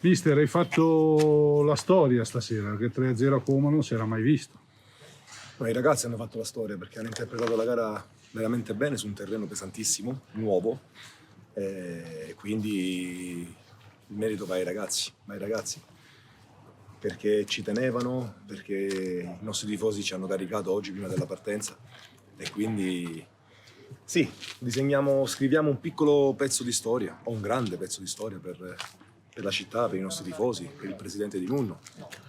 Mister, hai fatto la storia stasera, perché 3-0 a Como non si era mai visto. Ma i ragazzi hanno fatto la storia perché hanno interpretato la gara veramente bene su un terreno pesantissimo, nuovo, e quindi il merito va ai ragazzi, perché ci tenevano, perché i nostri tifosi ci hanno caricato oggi prima della partenza e quindi sì, scriviamo un piccolo pezzo di storia, o un grande pezzo di storia per la città, per i nostri tifosi, per il presidente di Nunno,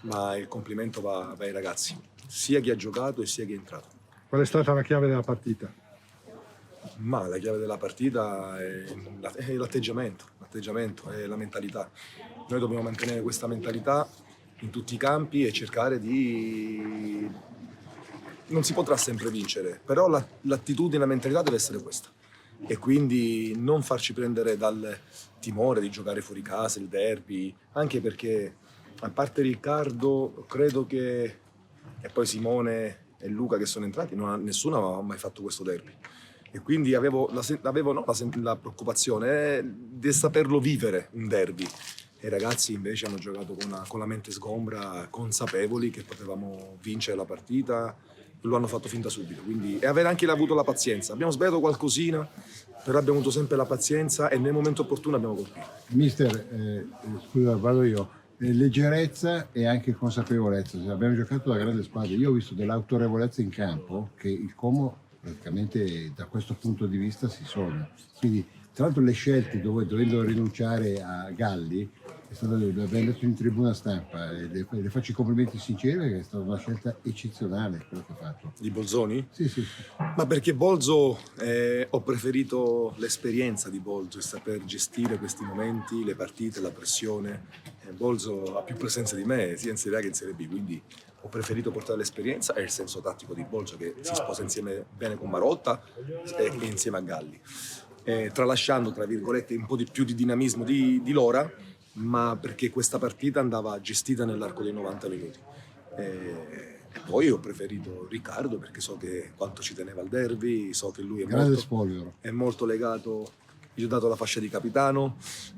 ma il complimento va ai ragazzi, sia chi ha giocato e sia chi è entrato. Qual è stata la chiave della partita? Ma la chiave della partita è l'atteggiamento, è la mentalità. Noi dobbiamo mantenere questa mentalità in tutti i campi e cercare di... Non si potrà sempre vincere, però l'attitudine, la mentalità deve essere questa. E quindi non farci prendere dal timore di giocare fuori casa, il derby, anche perché, a parte Riccardo, credo che, e poi Simone e Luca che sono entrati, nessuno ha mai fatto questo derby. E quindi avevo la preoccupazione di saperlo vivere un derby. E i ragazzi invece hanno giocato con la mente sgombra, consapevoli che potevamo vincere la partita, lo hanno fatto fin da subito. Quindi, e avere anche avuto la pazienza. Abbiamo sbagliato qualcosina, però abbiamo avuto sempre la pazienza e nel momento opportuno abbiamo colpito. Mister, scusa, vado io. Leggerezza e anche consapevolezza. Abbiamo giocato da grande squadra. Io ho visto dell'autorevolezza in campo che il Como praticamente da questo punto di vista si sogna. Quindi, tra l'altro, le scelte dovendo rinunciare a Galli, l'abbiamo detto in tribuna stampa, le faccio i complimenti sinceri perché è stata una scelta eccezionale quello che ha fatto. Di Bolzoni? Sì, sì. Ma perché Bolzo, ho preferito l'esperienza di Bolzo e saper gestire questi momenti, le partite, la pressione. Bolzo ha più presenza di me sia in Serie A che in Serie B, quindi ho preferito portare l'esperienza e il senso tattico di Bolzo che si sposa insieme bene con Marotta e insieme a Galli, tralasciando tra virgolette un po' di più di dinamismo di Lora, ma perché questa partita andava gestita nell'arco dei 90 minuti. E poi ho preferito Riccardo perché so che quanto ci teneva al derby, so che lui è molto legato. Gli ho dato la fascia di capitano,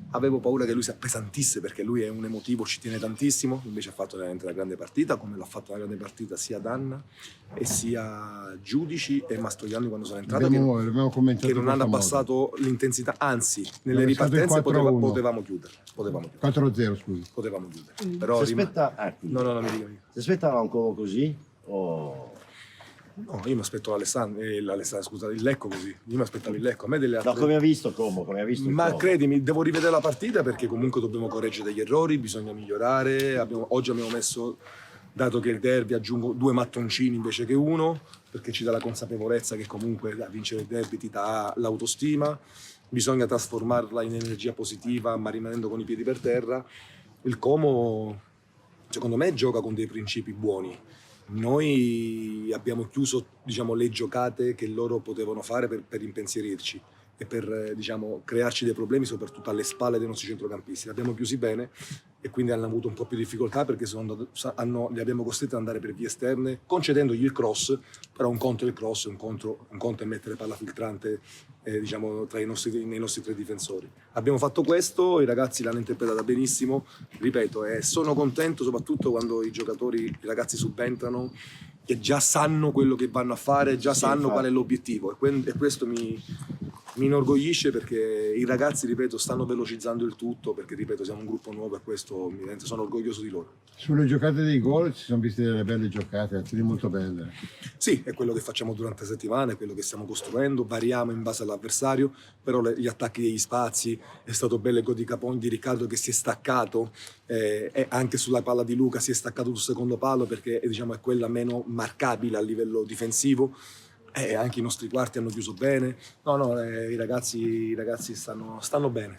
avevo paura che lui si appesantisse perché lui è un emotivo, ci tiene tantissimo, invece ha fatto veramente una grande partita, come l'ha fatto una grande partita sia Danna e sia Giudici e Mastroianni quando sono entrati, che non hanno abbassato l'intensità, anzi nelle ripartenze potevamo chiudere. 4-0, scusi. Potevamo chiudere. Però si si aspettava un Como così? No, io mi aspetto il Lecco così. Io mi aspettavo il Lecco. A me delle altre... No, come ha visto Como? Come ha visto Ma Como? credimi, devo rivedere la partita perché comunque dobbiamo correggere degli errori, bisogna migliorare. Oggi abbiamo messo, dato che il derby, aggiungo 2 mattoncini invece che 1, perché ci dà la consapevolezza che comunque a vincere il derby ti dà l'autostima. Bisogna trasformarla in energia positiva, ma rimanendo con i piedi per terra. Il Como, secondo me, gioca con dei principi buoni. Noi abbiamo chiuso, le giocate che loro potevano fare per impensierirci e per, crearci dei problemi, soprattutto alle spalle dei nostri centrocampisti. Li abbiamo chiusi bene e quindi hanno avuto un po' più di difficoltà perché li abbiamo costretti ad andare per vie esterne, concedendogli il cross, però un conto è il cross, un conto è mettere palla filtrante nei nostri 3 difensori. Abbiamo fatto questo, i ragazzi l'hanno interpretata benissimo, ripeto, e sono contento soprattutto quando i ragazzi subentrano che già sanno quello che vanno a fare, sanno qual è l'obiettivo e questo mi inorgoglisce perché i ragazzi, ripeto, stanno velocizzando il tutto perché, ripeto, siamo un gruppo nuovo e questo sono orgoglioso di loro. Sulle giocate dei gol ci sono viste delle belle giocate, azioni molto belle. Sì, è quello che facciamo durante la settimana, è quello che stiamo costruendo, variamo in base all'avversario, però gli attacchi degli spazi, è stato bello il gol di Capon, di Riccardo che si è staccato, e anche sulla palla di Luca si è staccato sul secondo palo perché è quella meno marcabile a livello difensivo. Anche i nostri quarti hanno chiuso bene. I ragazzi stanno bene.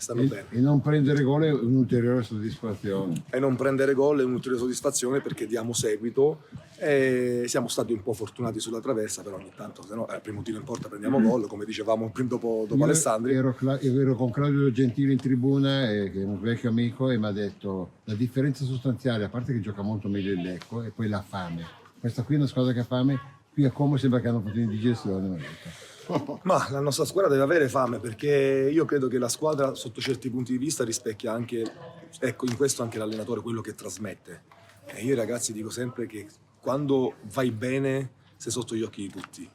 E non prendere gol è un'ulteriore soddisfazione. Perché diamo seguito e siamo stati un po' fortunati sulla traversa, però ogni tanto, se no, al primo tiro in porta prendiamo gol, come dicevamo dopo Alessandri. Ero con Claudio Gentili in tribuna, che è un vecchio amico, e mi ha detto la differenza sostanziale, a parte che gioca molto meglio il Lecco, e poi la fame. Questa qui è una squadra che ha fame. Qui a Como sembra che hanno fatto un'indigestione. Ma la nostra squadra deve avere fame, perché io credo che la squadra sotto certi punti di vista rispecchia anche, ecco, in questo anche l'allenatore, quello che trasmette. E io ai ragazzi dico sempre che quando vai bene sei sotto gli occhi di tutti.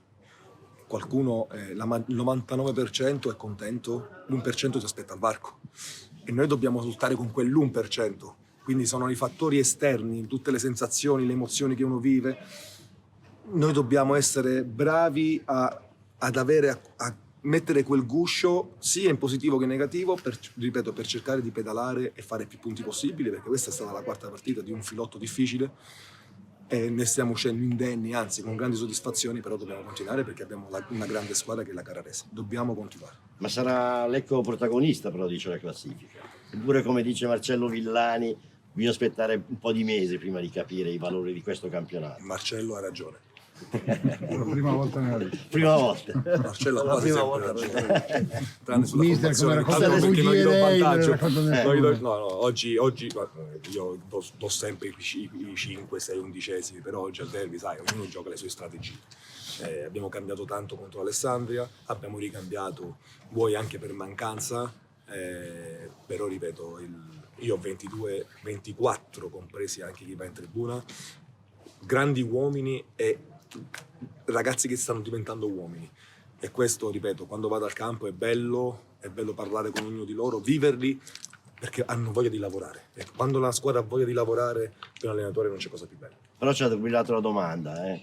Qualcuno, il 99% è contento, l'1% ti aspetta al varco. E noi dobbiamo lottare con quell'1%. Quindi sono i fattori esterni, tutte le sensazioni, le emozioni che uno vive. Noi dobbiamo essere bravi a mettere quel guscio sia in positivo che in negativo, ripeto, per cercare di pedalare e fare più punti possibili, perché questa è stata la quarta partita di un filotto difficile e ne stiamo uscendo indenni, anzi con grandi soddisfazioni, però dobbiamo continuare perché abbiamo una grande squadra che è la Carrarese. Dobbiamo continuare. Ma sarà Lecco protagonista, però, dice la classifica. Eppure, come dice Marcello Villani, bisogna aspettare un po' di mesi prima di capire i valori di questo campionato. Marcello ha ragione. La prima volta nella vita. Prima volta. Marcello ha La quasi prima sempre volta. ragione. Tranne sulla Mister, formazione, come tanto racconta perché non gli do lei, vantaggio. racconta No, nessuno. oggi guarda, io do sempre i 5, 6 undicesimi, però oggi al derby, sai, ognuno gioca le sue strategie. Abbiamo cambiato tanto contro Alessandria, abbiamo ricambiato, vuoi anche per mancanza, però ripeto, io ho 22, 24 compresi anche chi va in tribuna, grandi uomini e ragazzi che stanno diventando uomini. E questo, ripeto, quando vado al campo è bello parlare con ognuno di loro, viverli, perché hanno voglia di lavorare. E quando la squadra ha voglia di lavorare, per un allenatore non c'è cosa più bella. Però ci ha brillato la domanda,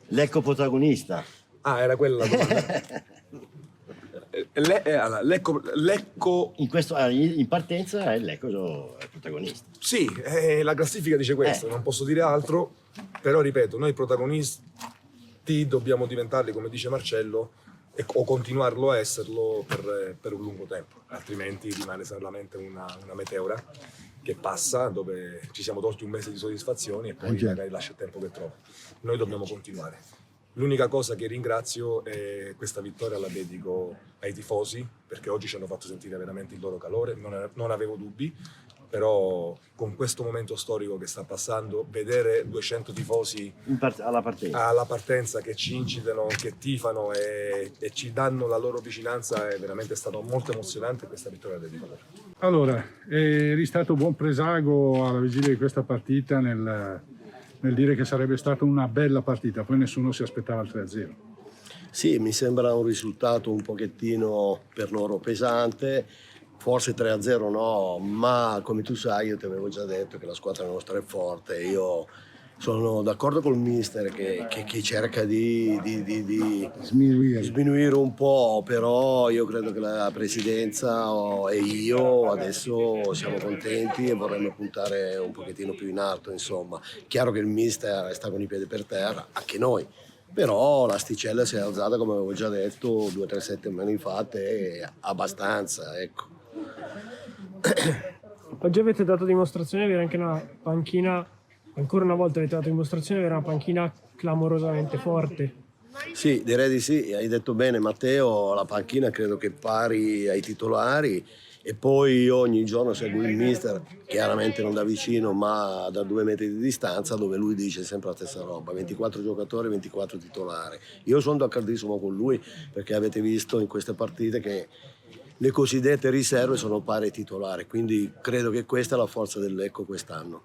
Lecco protagonista. Ah, era quella la domanda. Allora, Lecco In partenza è Lecco il protagonista. sì, la classifica dice questo, non posso dire altro, però ripeto, noi protagonisti dobbiamo diventarli, come dice Marcello, o continuarlo a esserlo per un lungo tempo, altrimenti rimane solamente una meteora che passa, dove ci siamo tolti un mese di soddisfazioni e poi magari lascia il tempo che trova. Noi dobbiamo continuare. L'unica cosa che ringrazio è questa vittoria, la dedico ai tifosi, perché oggi ci hanno fatto sentire veramente il loro calore, non avevo dubbi, però con questo momento storico che sta passando, vedere 200 tifosi alla partenza che ci incitano, che tifano e ci danno la loro vicinanza è veramente stato molto emozionante, questa vittoria del Ticolo. Allora, eri stato buon presago alla vigilia di questa partita nel dire che sarebbe stata una bella partita, poi nessuno si aspettava il 3-0. Sì, mi sembra un risultato un pochettino per loro pesante, forse 3-0 no, ma come tu sai io ti avevo già detto che la squadra nostra è forte, io sono d'accordo col mister che cerca di sminuire un po', però io credo che la presidenza e io adesso siamo contenti e vorremmo puntare un pochettino più in alto, insomma. Chiaro che il mister sta con i piedi per terra, anche noi, però l'asticella si è alzata, come avevo già detto, 2 o 3 settimane fa, abbastanza, ecco. Oggi avete dato dimostrazione di avere anche una panchina, ancora una volta avete dato dimostrazione di avere una panchina clamorosamente forte. Sì, direi di sì, hai detto bene Matteo, la panchina credo che pari ai titolari e poi io ogni giorno seguo il mister, chiaramente non da vicino ma da 2 metri di distanza, dove lui dice sempre la stessa roba, 24 giocatori, 24 titolari. Io sono d'accordissimo con lui perché avete visto in queste partite che le cosiddette riserve sono pari ai titolari, quindi credo che questa è la forza del Lecco quest'anno.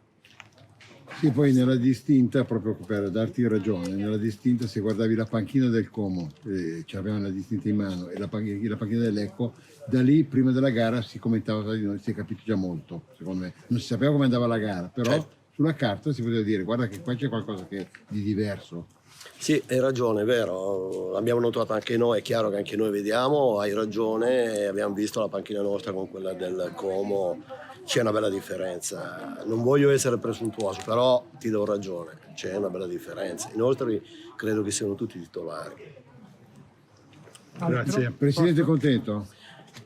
Sì, poi nella distinta, proprio per darti ragione, nella distinta se guardavi la panchina del Como, avevano la distinta in mano, e la panchina dell'Ecco, da lì prima della gara si commentava tra di noi, si è capito già molto, secondo me. Non si sapeva come andava la gara, però sulla carta si poteva dire guarda che qua c'è qualcosa di diverso. Sì, hai ragione, è vero, l'abbiamo notato anche noi, è chiaro che anche noi vediamo, hai ragione, abbiamo visto la panchina nostra con quella del Como, c'è una bella differenza. Non voglio essere presuntuoso, però ti do ragione, c'è una bella differenza. Inoltre credo che siano tutti titolari. Grazie. Presidente, contento?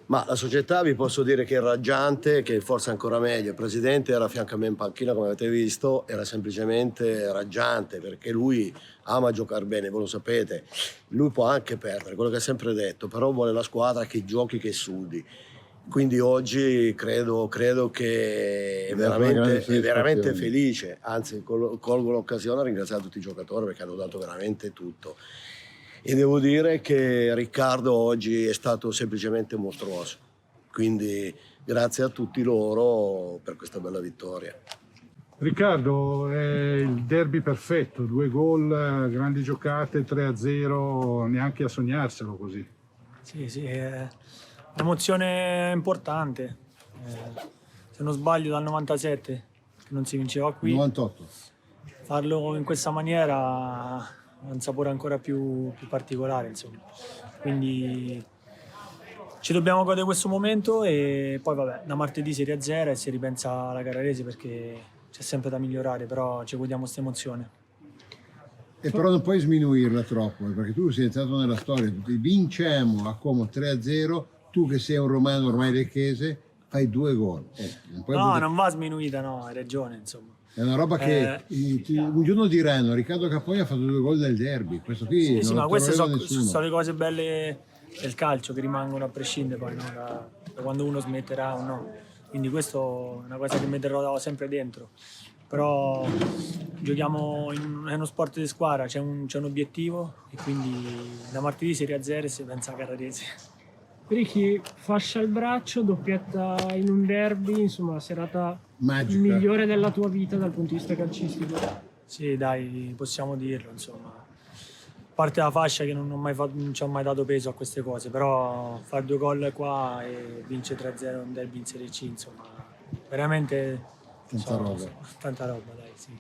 Ma la società vi posso dire che è raggiante, che forse ancora meglio. Il presidente era a fianco a me in panchina, come avete visto, era semplicemente raggiante perché lui ama giocare bene, voi lo sapete. Lui può anche perdere, quello che ha sempre detto, però vuole la squadra che giochi, che sudi. Quindi oggi credo che è veramente felice, anzi colgo l'occasione a ringraziare tutti i giocatori perché hanno dato veramente tutto. e devo dire che Riccardo oggi è stato semplicemente mostruoso. Quindi grazie a tutti loro per questa bella vittoria. Riccardo, è il derby perfetto, 2 gol, grandi giocate, 3-0, neanche a sognarselo così. Sì, è un'emozione importante. Se non sbaglio dal 97, che non si vinceva qui, 98. farlo in questa maniera ha un sapore ancora più particolare, insomma. Quindi ci dobbiamo godere questo momento e poi vabbè, da martedì si riazzera e si ripensa alla gara resi perché c'è sempre da migliorare, però ci godiamo questa emozione. E però non puoi sminuirla troppo, perché tu sei entrato nella storia, vinciamo a Como 3-0, tu che sei un romano ormai lecchese, fai 2 gol. Non puoi No, non va sminuita, no, hai ragione, insomma. È una roba che un giorno diranno Riccardo Caponi ha fatto 2 gol nel derby, questo qui Sì, non ma lo queste troverà sono nessuno. le cose belle del calcio che rimangono a prescindere poi, no, da quando uno smetterà o no. Quindi questo è una cosa che metterò sempre dentro. Però giochiamo è uno sport di squadra, c'è un obiettivo e quindi da martedì si riazzera e si pensa a gara resi. Ricky, fascia al braccio, doppietta in un derby, insomma, serata Magica. migliore della tua vita dal punto di vista calcistico. Sì, dai, possiamo dirlo, insomma. A parte la fascia che non ci ho mai dato peso a queste cose, però fare 2 gol qua e vincere 3-0 un derby in Serie C, insomma, veramente Tanta roba. tanta roba, dai, sì.